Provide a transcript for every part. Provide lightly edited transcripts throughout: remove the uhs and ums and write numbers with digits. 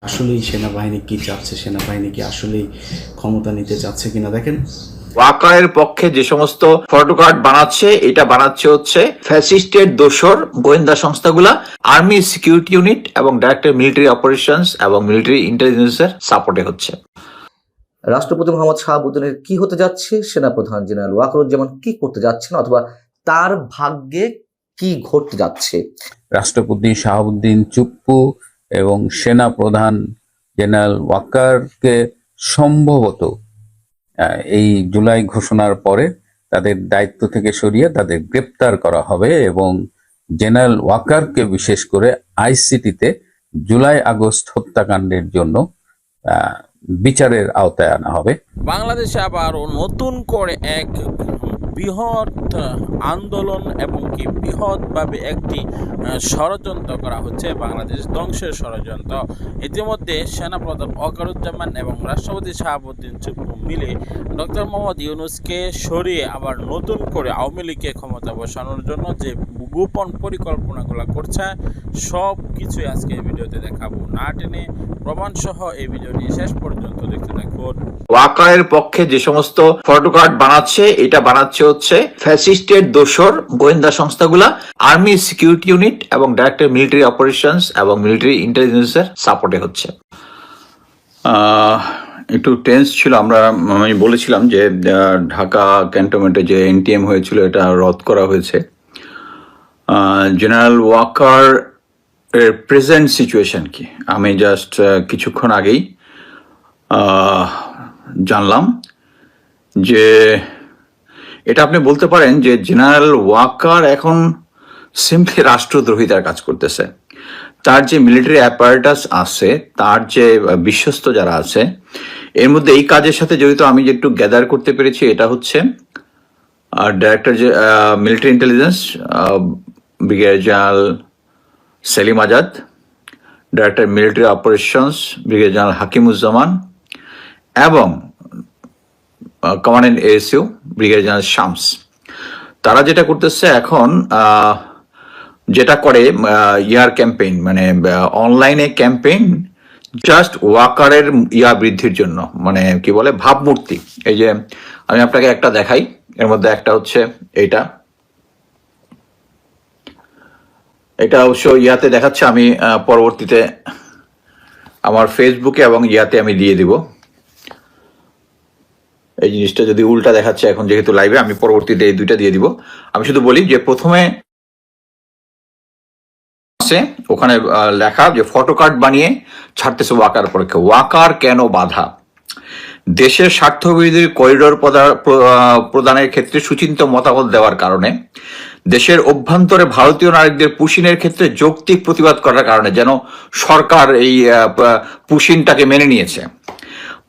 আসলেই সেনাবাহিনী কি চাচ্ছে, সেনাবাহিনী কি আসলেই ক্ষমতা নিতে চাচ্ছে কিনা দেখেন। ওয়াকারের পক্ষে যে সমস্ত ফটোকার্ড বানাচ্ছে, এটা বানাচ্ছে হচ্ছে ফ্যাসিস্টের দোসর গোয়েন্দা সংস্থাগুলা, আর্মি সিকিউরিটি ইউনিট এবং ডাইরেক্টর মিলিটারি অপারেশনস এবং মিলিটারি ইন্টেলিজেন্সের সাপোর্টে হচ্ছে। রাষ্ট্রপতি মোহাম্মদ শাহাবুদ্দিনের কি হতে যাচ্ছে, সেনাপ্রধান জেনারেল ওয়াকারুজ্জামান কি করতে যাচ্ছেন, অথবা তার ভাগ্যে কি ঘটতে যাচ্ছে? রাষ্ট্রপতি শাহাবুদ্দিন চুপ্পু এবং সেনা প্রধান জেনারেল ওয়াকারকে সম্ভবত এই জুলাই ঘোষণার পরে তাদের দায়িত্ব থেকে সরিয়ে তাদের গ্রেপ্তার করা হবে এবং জেনারেল ওয়াকারকে বিশেষ করে আইসিটিতে জুলাই আগস্ট হত্যাকাণ্ডের জন্য বিচারের আওতায় আনা হবে। বাংলাদেশে আবারও নতুন করে এক বৃহৎ আন্দোলন এবং কি বৃহৎভাবে একটি ষড়যন্ত্র করা হচ্ছে, বাংলাদেশ ধ্বংসের ষড়যন্ত্র। ইতিমধ্যে সেনাপ্রধান ওয়াকারুজ্জামান এবং রাষ্ট্রপতি শাহাবুদ্দিন চুপ্পু মিলে ডক্টর মোহাম্মদ ইউনূসকে সরিয়ে আবার নতুন করে আওয়ামী লীগকে ক্ষমতা বসানোর জন্য যে গোপন পরিকল্পনাগুলো করছে, সব কিছুই আজকে এই ভিডিওতে দেখাবো। না টেনে প্রমাণসহ এই ভিডিওটি শেষ পর্যন্ত দেখতে থাকুন। ওয়াকারের পক্ষে যে সমস্ত ফটোকার্ড বানাচ্ছে, এটা বানাচ্ছে হচ্ছে ফ্যাসিস্টের দোসর গোয়েন্দা সংস্থাগুলা, আর্মি সিকিউরিটি ইউনিট এবং ডাইরেক্টর মিলিটারি অপারেশনস এবং মিলিটারি ইন্টেলিজেন্সের সাপোর্টে হচ্ছে। একটু টেন্স ছিল। আমি বলেছিলাম যে ঢাকা ক্যান্টনমেন্টে যে এনটিএম হয়েছিল এটা রদ করা হয়েছে। জেনারেল ওয়াকার এর প্রেজেন্ট সিচুয়েশন কি আমি জাস্ট কিছুক্ষণ আগেই জানলাম যে এটা আপনি বলতে পারেন যে জেনারেল ওয়াকার এখন সিম্পলি রাষ্ট্রদ্রোহিতার কাজ করতেছে। তার যে মিলিটারি অ্যাপারেটাস আছে, তার যে বিশ্বস্ত যারা আছে, এর মধ্যে এই কাজের সাথে জড়িত আমি যে একটু গ্যাদার করতে পেরেছি, এটা হচ্ছে ডাইরেক্টর যে military intelligence brigadier general Selim Azad, director military operations brigadier general Hakimuzzaman এবং commandant ASU brigadier general Shams. তারা যেটা করতেছে এখন, যেটা করে ইয়ার ক্যাম্পেইন, মানে অনলাইনে ক্যাম্পেইন জাস্ট ওয়াকারের বৃদ্ধির জন্য, মানে কি বলে ভাবমূর্তি। এই যে আমি আপনাকে একটা দেখাই, এর মধ্যে একটা হচ্ছে এটা অবশ্য ইয়াতে দেখাচ্ছে, আমি পরবর্তীতে আমার ফেসবুকে এবং ইয়াতে আমি দিয়ে দিব। এই জিনিসটা যদি উল্টা দেখাচ্ছে এখন যেহেতু লাইভে, আমি পরবর্তীতে এই দুইটা দিয়ে দিব। আমি শুধু বলি যে প্রথমে ওখানে লেখা যে ফটোকার্ড বানিয়ে ছাড়তেছে ওয়াকার পরীক্ষা। ওয়াকার কেন বাধা? দেশের স্বার্থবিরোধী করিডোর প্রদানের ক্ষেত্রে সুচিন্তিত মতামত দেওয়ার কারণে, দেশের অভ্যন্তরে ভারতীয় নারীদের পুশিনের ক্ষেত্রে যৌক্তিক প্রতিবাদ করার কারণে, যেন সরকার এই পুশিনটাকে মেনে নিয়েছে।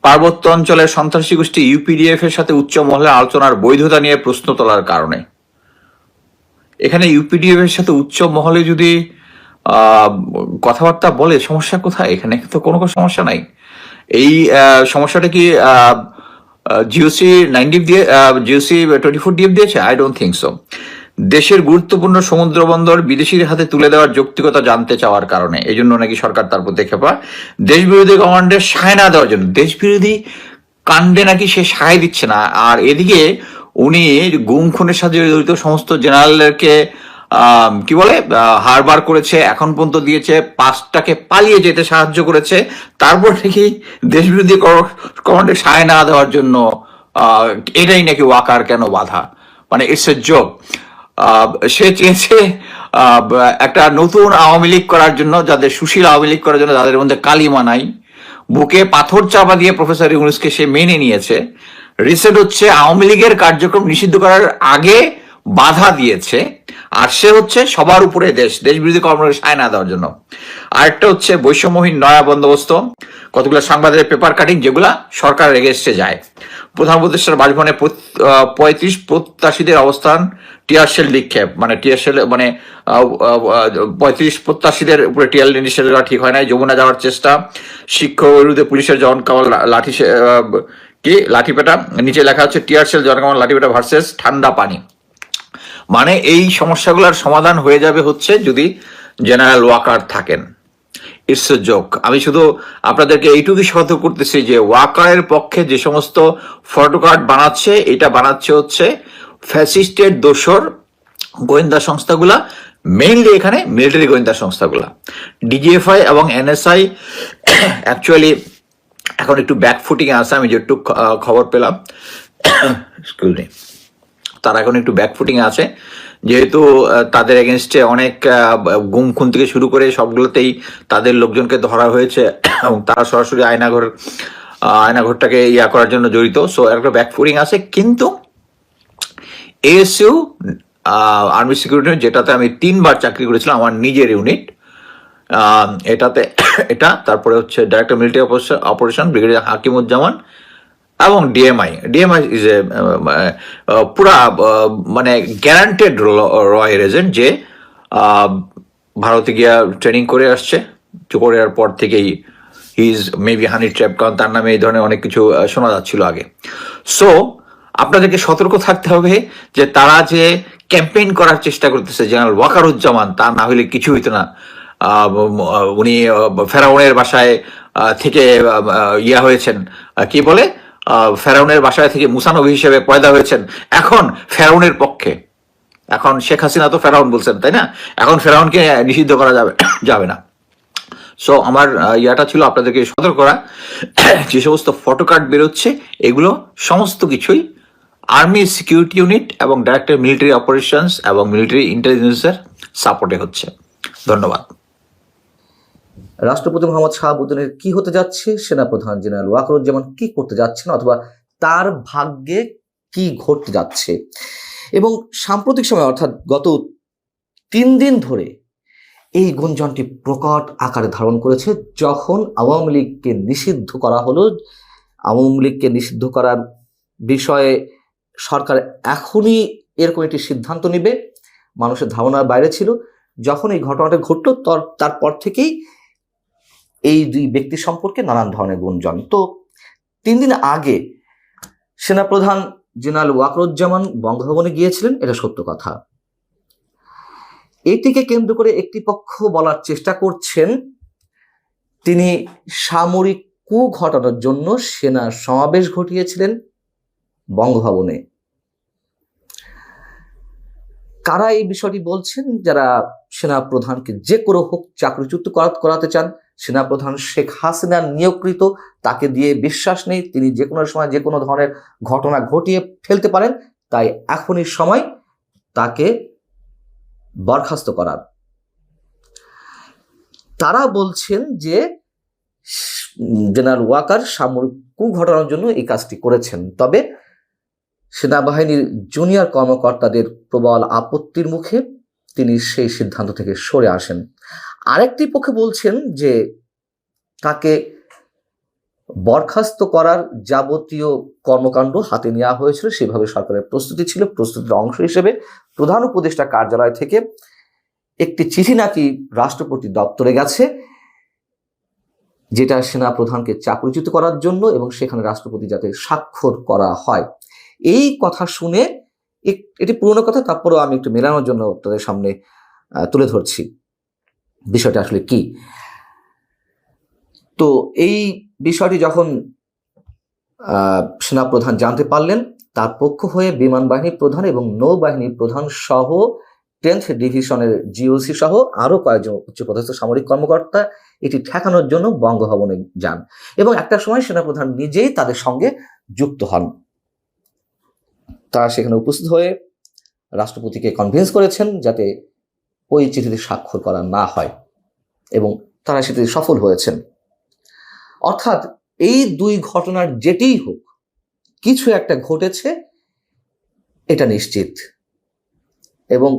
পার্বত্য অঞ্চলের সন্ত্রাসী গোষ্ঠী ইউপিডিএফ এর সাথে উচ্চ মহলে আলোচনার বৈধতা নিয়ে প্রশ্ন তোলার কারণে। এখানে ইউপিডিএফ এর সাথে উচ্চ মহলে যদি কথাবার্তা বলে, সমস্যা কোথায়? এখানে তো কোনো সমস্যা নাই। এই সমস্যাটা কি জিওসি 9 দিয়ে জিওসি 24 ডিএফ দিয়েছে? I don't think so. দেশের গুরুত্বপূর্ণ সমুদ্র বন্দর বিদেশির হাতে তুলে দেওয়ার যৌক্তিকতা জানতে চাওয়ার কারণে, এই জন্য নাকি সরকার তার প্রতি খেপা। দেশ বিরোধী কমান্ডে সায় না দেওয়ার জন্য, দেশ বিরোধী কাণ্ডে নাকি সে সায় দিচ্ছে না। আর এদিকে উনি গুম খুনের সাথে জড়িত সমস্ত জেনারেলকে কি বলে হারবার করেছে, এখন পর্যন্ত দিয়েছে 5টাকে পালিয়ে যেতে সাহায্য করেছে। তারপর নাকি দেশ বিরোধী কমান্ডে সায় না দেওয়ার জন্য এটাই নাকি ওয়াকার কেন বাধা? মানে ইটস এ জোক। সে চেয়েছে একটা নতুন আওয়ামী লীগ করার জন্য, যাদের সুশীল আওয়ামী লীগ করার জন্য, যাদের মধ্যে কালিমা নাই। বুকে পাথর চাপা দিয়ে প্রফেসর ইউনূসকে সে মেনে নিয়েছে। রিসেন্ট হচ্ছে আওয়ামী লীগের কার্যক্রম নিষিদ্ধ করার আগে বাধা দিয়েছে, আর সে হচ্ছে সবার উপরে দেশ বিরোধী কর্মকাণ্ডে সায় না দেওয়ার জন্য। আরেকটা হচ্ছে বৈষম্যহীন নয়া বন্দোবস্ত, কতগুলো সাংবাদিকের পেপার কাটিং যেগুলা সরকারের এগেস্টে যায়। প্রধান উপদেষ্টার বাসভবনে 35 প্রত্যাশীদের অবস্থান টিয়ারশেল নিক্ষেপ, মানে টিয়ারশেল মানে 35 প্রত্যাশীদের উপরে টিয়ার নিক্ষেপ করা ঠিক হয় নাই। যমুনা যাওয়ার চেষ্টা, শিক্ষক বিরুদ্ধে পুলিশের জন কামাল লাঠিপেটা, নিচে লেখা হচ্ছে টিয়ারশেল জন কামাল লাঠিপেটা ভার্সেস ঠান্ডা পানি। মানে এই সমস্যাগুলোর সমাধান হয়ে যাবে হচ্ছে যদি জেনারেল ওয়াকার থাকেন। It's a joke. আমি শুধু আপনাদেরকে এইটুকুই সতর্ক করতেছি যে ওয়াকারের পক্ষে যে সমস্ত ফটো কার্ড বানাচ্ছে, এটা বানাচ্ছে হচ্ছে ফ্যাসিস্টের দোসর গোয়েন্দা সংস্থাগুলা, মেইনলি এখানে মিলিটারি গোয়েন্দা সংস্থাগুলা। ডিজিএফআই এবং এনএসআই অ্যাকচুয়ালি এখন একটু ব্যাকফুটিং আছে, আমি যেটুকু খবর পেলাম, এক্সকিউজ মি, তারা এখন একটু ব্যাকফুটিং আছে, যেহেতু তাদের এগেনস্টে অনেক গুম খুন থেকে শুরু করে সবগুলোতেই তাদের লোকজনকে ধরা হয়েছে এবং তারা সরাসরি আয়নাঘরটাকে করার জন্য জড়িত। সো একটা ব্যাকফুটিং আছে। কিন্তু এএসইউ আর্মি সিকিউরিটি, যেটাতে আমি 3 বার চাকরি করেছিলাম, আমার নিজের ইউনিট, এটা তারপরে হচ্ছে director military operation brigadier Hakimuzzaman এবং ডিএমআই ইজ এ পুরা মানে গ্যারান্টেড রয়ের এজেন্ট, যে ভারতে গিয়া ট্রেনিং করে আসছে, করার পর থেকেই he is maybe honey trap, কারণ তার নামে এই ধরনের অনেক কিছু শোনা যাচ্ছিল আগে। সো আপনাদেরকে সতর্ক থাকতে হবে যে তারা যে ক্যাম্পেইন করার চেষ্টা করতেছে জেনারেল ওয়াকারুজ্জামান, তা না হলে কিছু হইতো না। উনি ফেরাউনের বাসায় থেকে হয়েছেন, কি বলে, ফেরাউনের বাসায় থেকে মুসা নবী হিসেবে পয়দা হয়েছেন, এখন ফেরাউনের পক্ষে। এখন শেখ হাসিনা তো ফেরাউন বলছেন, তাই না? এখন ফেরাউনকে নিষিদ্ধ করা যাবে না। সো আমার ইয়াটা ছিল আপনাদেরকে সতর্ক করা, যে সমস্ত ফটো কার্ড বেরোচ্ছে এগুলো সমস্ত কিছুই আর্মি সিকিউরিটি ইউনিট এবং ডাইরেক্টর মিলিটারি অপারেশনস এবং মিলিটারি ইন্টেলিজেন্সের সাপোর্টে হচ্ছে। ধন্যবাদ। রাষ্ট্রপতি মোহাম্মদ শাহাবুদ্দিনের কি হতে যাচ্ছে, সেনাপ্রধান জেনারেল ওয়াকারুজ্জামান কি করতে যাচ্ছেন, অথবা তার ভাগ্যে কি ঘটতে যাচ্ছে, এবং সাম্প্রতিক সময় অর্থাৎ গত 3 দিন ধরে এই গুঞ্জনটি প্রকট আকারে ধারণ করেছে, যখন আওয়ামী লীগকে নিষিদ্ধ করা হলো। আওয়ামী লীগকে নিষিদ্ধ করার বিষয়ে সরকার এখনই এরকম একটি সিদ্ধান্ত নেবে, মানুষের ধারণার বাইরে ছিল। যখন এই ঘটনাটা ঘটল, তারপর থেকেই এই 2 ব্যক্তি সম্পর্কে নানান ধরনের গুঞ্জন। তো 3 দিন আগে সেনাপ্রধান জেনারেল ওয়াকারুজ্জামান বঙ্গভবনে গিয়েছিলেন, এটা সত্য কথা। এটিকে কেন্দ্র করে একটি পক্ষ বলার চেষ্টা করছেন তিনি সামরিক কূ ঘটানোর জন্য সেনা সমাবেশ ঘটিয়েছিলেন বঙ্গভবনে। কারা এই বিষয়টি বলছেন? যারা সেনা প্রধানকে যে কোনো হোক চাকরিচ্যুত করাতে চান। সেনাপ্রধান শেখ হাসিনা নিয়োগকৃত, তাকে দিয়ে বিশ্বাস নেই, তিনি যে কোনো সময় যে কোনো ধরনের ঘটনা ঘটিয়ে ফেলতে পারেন, তাই এখনই সময় তাকে বরখাস্ত করার। তারা বলছেন যে জেনারেল ওয়াকার সামরিক কূ ঘটানোর জন্য এই কাজটি করেছেন। তবে সেনাবাহিনীর জুনিয়র কর্মকর্তাদের প্রবল আপত্তির মুখে তিনি সেই সিদ্ধান্ত থেকে সরে আসেন। আরেকটি পক্ষে বলছেন যে তাকে বরখাস্ত করার যাবতীয় কর্মকাণ্ড হাতে নেওয়া হয়েছিল, সেভাবে সরকারের প্রস্তুতি ছিল। প্রস্তুতির অংশ হিসেবে প্রধান উপদেষ্টা কার্যালয় থেকে একটি চিঠি নাকি রাষ্ট্রপতি দপ্তরে গেছে, যেটা সেনা প্রধানকে চাকরিচ্যুত করার জন্য, এবং সেখানে রাষ্ট্রপতি যাতে স্বাক্ষর করা হয়। এই কথা শুনে, এটি পুরনো কথা, তারপরেও আমি একটু মেলানোর জন্য তাদের সামনে তুলে ধরছি বিষয়টা আসলে কি। তো এই বিষয়টি যখন সেনাপ্রধান জানতে পারলেন, তার পক্ষ হয়ে বিমান বাহিনী প্রধান এবং নৌবাহিনী প্রধান সহ 10th ডিভিশনের জিওসি সহ আরো কয়েকজন উচ্চপদস্থ সামরিক কর্মকর্তা এটি ঠেকানোর জন্য বঙ্গভবনে যান, এবং একটা সময় সেনাপ্রধান নিজেই তাদের সঙ্গে যুক্ত হন। তারা সেখানে উপস্থিত হয়ে রাষ্ট্রপতিকে কনভিন্স করেছেন যাতে ওই চিঠিতে স্বাক্ষর করা না হয়, এবং তারা সেটিতে সফল হয়েছেন। অর্থাৎ এই 2 ঘটনার যেটিই হোক, কিছু একটা ঘটেছে, এটা নিশ্চিত, এবং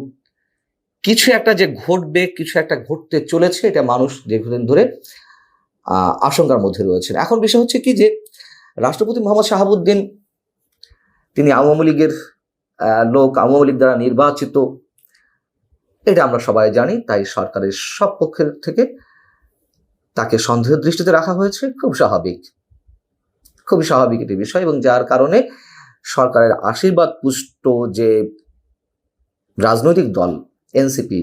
কিছু একটা যে ঘটবে, কিছু একটা ঘটতে চলেছে, এটা মানুষ দীর্ঘদিন ধরে আশঙ্কার মধ্যে রয়েছেন। এখন বিষয় হচ্ছে কি, যে রাষ্ট্রপতি মোহাম্মদ শাহাবুদ্দিন তিনি আওয়ামী লীগের লোক, আওয়ামী লীগ দ্বারা নির্বাচিত, এটা আমরা সবাই জানি। তাই সরকারের সব পক্ষের থেকে তাকে সন্দেহের দৃষ্টিতে রাখা হয়েছে। খুবই স্বাভাবিক একটি বিষয়, এবং যার কারণে সরকারের আশীর্বাদ পুষ্ট যে রাজনৈতিক দল এনসিপি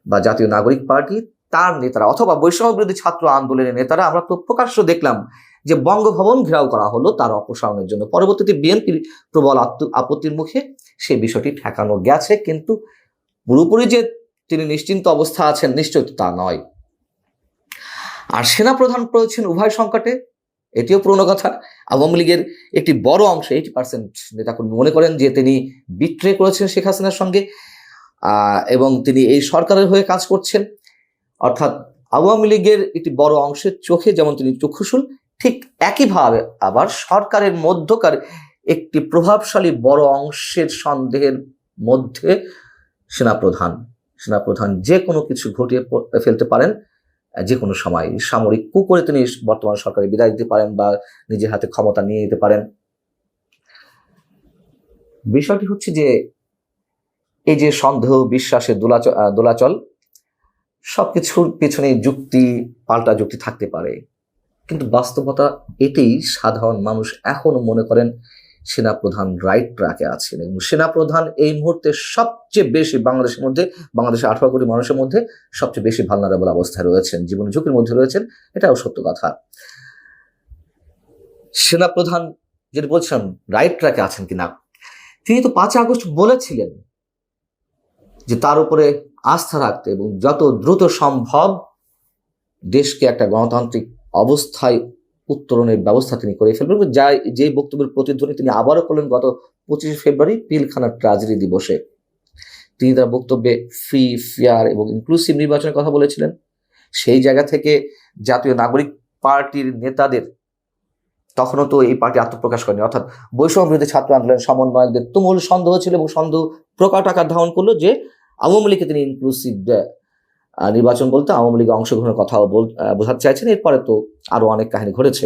বা জাতীয় নাগরিক পার্টি, তার নেতারা অথবা বৈষম্য বিরোধী ছাত্র আন্দোলনের নেতারা আমরা তো প্রকাশ্য দেখলাম যে বঙ্গভবন ঘেরাও করা হলো তার অপসারণের জন্য। পরবর্তীতে বিএনপির প্রবল আপত্তির মুখে সেই বিষয়টি ঠেকানো গেছে, কিন্তু পুরোপুরি যে তিনি নিশ্চিন্ত অবস্থা আছেন নিশ্চয় তা নয়। আর সেনাপ্রধান পড়েছেন উভয় সংকটে, এটিও পুরনো কথা। আওয়ামী লীগের একটি বড় অংশ 80% নেতাকর্মী মনে করেন যে তিনি বিট্রে করেছেন শেখ হাসিনার সঙ্গে এবং তিনি এই সরকারের হয়ে কাজ করছেন। অর্থাৎ আওয়ামী লীগের একটি বড় অংশের চোখে যেমন তিনি চক্ষুশূল, ঠিক একইভাবে আবার সরকারের মধ্যকার একটি প্রভাবশালী বড় অংশের সন্দেহের মধ্যে সেনাপ্রধান যে কোনো কিছু ঘটিয়ে ফেলতে পারেন যে কোনো সময়। সামরিক কূ করে তিনি বর্তমান সরকারে বিদায় দিতে পারেন বা নিজের হাতে ক্ষমতা নিয়ে নিতে পারেন। বিষয়টি হচ্ছে যে এই যে সন্দেহ বিশ্বাসের দোলাচল, সবকিছুর পেছনে পাল্টা যুক্তি থাকতে পারে, কিন্তু বাস্তবতা এটাই সাধারণ মানুষ এখনো মনে করেন সেনাপ্রধান রাইট ট্র্যাকে আছেন এবং সেনাপ্রধান এই মুহূর্তে সবচেয়ে বেশি বাংলাদেশের 18 কোটি মানুষের মধ্যে সবচেয়ে বেশি ভালনারেবল অবস্থায় রয়েছেন, জীবন ঝুঁকির মধ্যে রয়েছেন। এটাও সত্য কথা। সেনাপ্রধান যেটা বলছেন রাইট ট্র্যাকে আছেন কিনা, তিনি তো 5 আগস্ট বলেছিলেন যে তার উপরে আস্থা রাখতে এবং যত দ্রুত সম্ভব দেশকে একটা গণতান্ত্রিক অবস্থায় উত্তরণের ব্যবস্থা তিনি করে ফেলবেন। যে বক্তব্যের প্রতিধ্বনি তিনি আবারও করলেন গত 25 ফেব্রুয়ারি পিলখানা ট্র্যাজেডি দিবসে। তিনি তার বক্তব্যে ফ্রি, ফেয়ার এবং ইনক্লুসিভ নির্বাচনের কথা বলেছিলেন। সেই জায়গা থেকে জাতীয় নাগরিক পার্টির নেতাদের, তখনও তো এই পার্টি আত্মপ্রকাশ করেনি, অর্থাৎ বৈষম্য বিরোধী ছাত্র আন্দোলনের সমন্বয়কদের তুমুল সন্দেহ ছিল এবং সন্দেহ প্রকট আকার ধারণ করলো যে আওয়ামী লীগকে তিনি ইনক্লুসিভ নির্বাচন বলতে আওয়ামী লীগের অংশগ্রহণের কথাও বোঝাতে চাইছেন। এরপরে তো আরো অনেক কাহিনী ঘটেছে।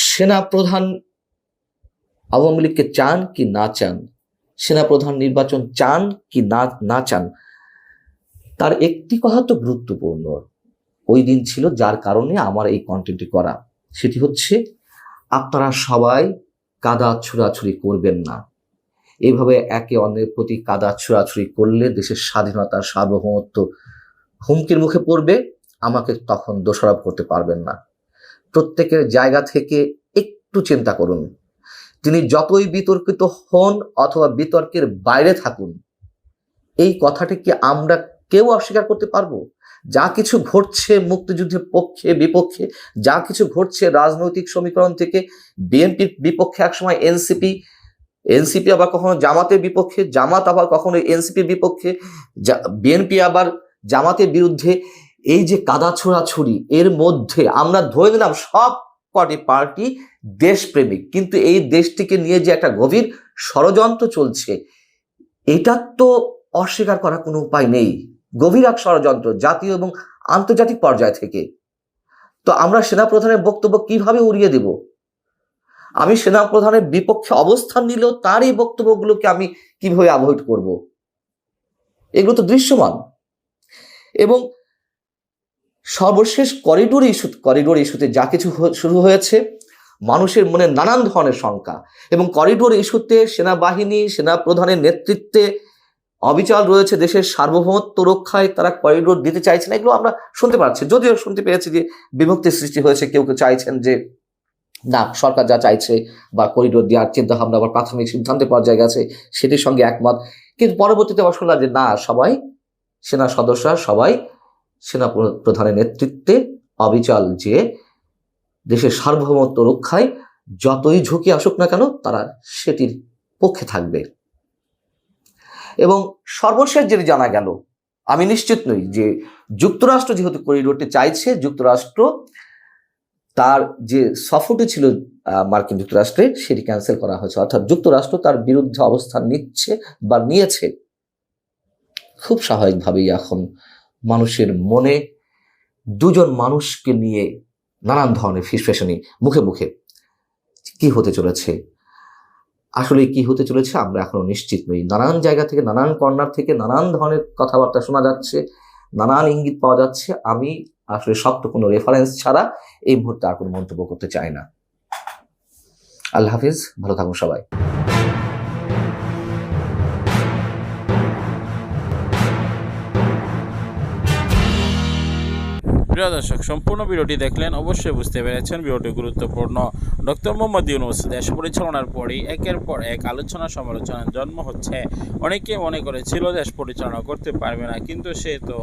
সেনাপ্রধান আওয়ামী লীগকে চান কি না চান, সেনাপ্রধান নির্বাচন চান কি না চান, তার একটি কথা তো গুরুত্বপূর্ণ ওই দিন ছিল, যার কারণে আমার এই কন্টেন্টটি করা। সেটি হচ্ছে আপনারা সবাই কাদা ছুড়াছুড়ি করবেন না। এইভাবে একে অন্যের প্রতি কাদা ছুড়াছুড়ি করলে দেশের স্বাধীনতার সার্বভৌমত্ব হুমকির মুখে পড়বে। আমাকে তখন দোষারোপ করতে পারবেন না। প্রত্যেকের জায়গা থেকে একটু চিন্তা করুন। তিনি যতই বিতর্কিত হন অথবা বিতর্কের বাইরে থাকুন, এই কথাটি কি আমরা কেউ অস্বীকার করতে পারবো? যা কিছু ঘটছে মুক্তিযুদ্ধের পক্ষে বিপক্ষে, যা কিছু ঘটছে রাজনৈতিক সমীকরণ থেকে বিএনপির বিপক্ষে, একসময় এনসিপি আবার কখনো জামাতের বিপক্ষে, জামাত আবার কখনো এনসিপির বিপক্ষে, বিএনপি আবার জামাতের বিরুদ্ধে, এই যে কাদা ছোড়াছুড়ি, এর মধ্যে আমরা ধরে নিলাম সব কটি পার্টি দেশপ্রেমিক, কিন্তু এই দেশটিকে নিয়ে যে একটা গভীর ষড়যন্ত্র চলছে, এটা তো অস্বীকার করার কোনো উপায় নেই। গভীর এক ষড়যন্ত্র জাতীয় এবং আন্তর্জাতিক পর্যায় থেকে। তো আমরা সেনাপ্রধানের বক্তব্য কিভাবে উড়িয়ে দেব? আমি সেনাপ্রধানের বিপক্ষে অবস্থান নিলেও তার এই বক্তব্যগুলোকে আমি কিভাবে অ্যাভয়েড করব? এগুলো তো দৃশ্যমান। এবং সর্বশেষ করিডোর ইস্যুতে যা কিছু শুরু হয়েছে, মানুষের মনে নানান ধরনের শঙ্কা, এবং করিডোর ইস্যুতে সেনাবাহিনী সেনাপ্রধানের নেতৃত্বে অবিচল রয়েছে দেশের সার্বভৌমত্ব রক্ষায়, তারা করিডোর দিতে চাইছে না, এগুলো আমরা শুনতে পাচ্ছি। যদিও শুনতে পেয়েছি যে বিভক্তির সৃষ্টি হয়েছে, কেউ কেউ চাইছেন যে না, সরকার যা চাইছে বা করিডোর দেওয়ার চিন্তা ভাবনা আবার প্রাথমিক সিদ্ধান্তের পর্যায়ে গেছে, সেটির সঙ্গে একমত। কিন্তু পরবর্তীতে আবার শুনলাম যে না, সবাই সেনা সদস্যরা সবাই সেনা প্রধানের নেতৃত্বে অবিচল যে দেশের সার্বভৌমত্ব রক্ষায় যতই ঝুঁকি আসুক না কেন তারা সেটির পক্ষে থাকবে। এবং সর্বশেষ যেটি জানা গেল, আমি নিশ্চিত নই যে যুক্তরাষ্ট্র যেহেতু করিডোরটি চাইছে, যুক্তরাষ্ট্র তার যে সফরটি ছিল মার্কিন যুক্তরাষ্ট্রে সেটি ক্যান্সেল করা হয়েছে, অর্থাৎ যুক্তরাষ্ট্র তার বিরুদ্ধে অবস্থান নিচ্ছে বা নিয়েছে। খুব স্বাভাবিকভাবেই এখন মানুষের মনে দুজন মানুষকে নিয়ে নানান ধরনের ফিসফেশনি মুখে মুখে। কি হতে চলেছে, আসলে কি হতে চলেছে আমরা এখনো নিশ্চিত নই। নানান জায়গা থেকে, নানান কর্নার থেকে নানান ধরনের কথাবার্তা শোনা যাচ্ছে, নানান ইঙ্গিত পাওয়া যাচ্ছে। আমি আসলে শক্ত কোনো রেফারেন্স ছাড়া এই মুহূর্তে আর কোনো মন্তব্য করতে চাই না। আল্লাহ হাফিজ, ভালো থাকুন সবাই। প্রিয় দর্শক, সম্পূর্ণ ভিডিওটি দেখলেন, অবশ্যই বুঝতে পেরেছেন ভিডিওটি গুরুত্বপূর্ণ। ডক্টর মোহাম্মদ ইউনূস দেশ পরিচালনার পরই একের পর এক আলোচনা সমালোচনার জন্ম হচ্ছে। অনেকে মনে করেছিল দেশ পরিচালনা করতে পারবে না, কিন্তু সে তো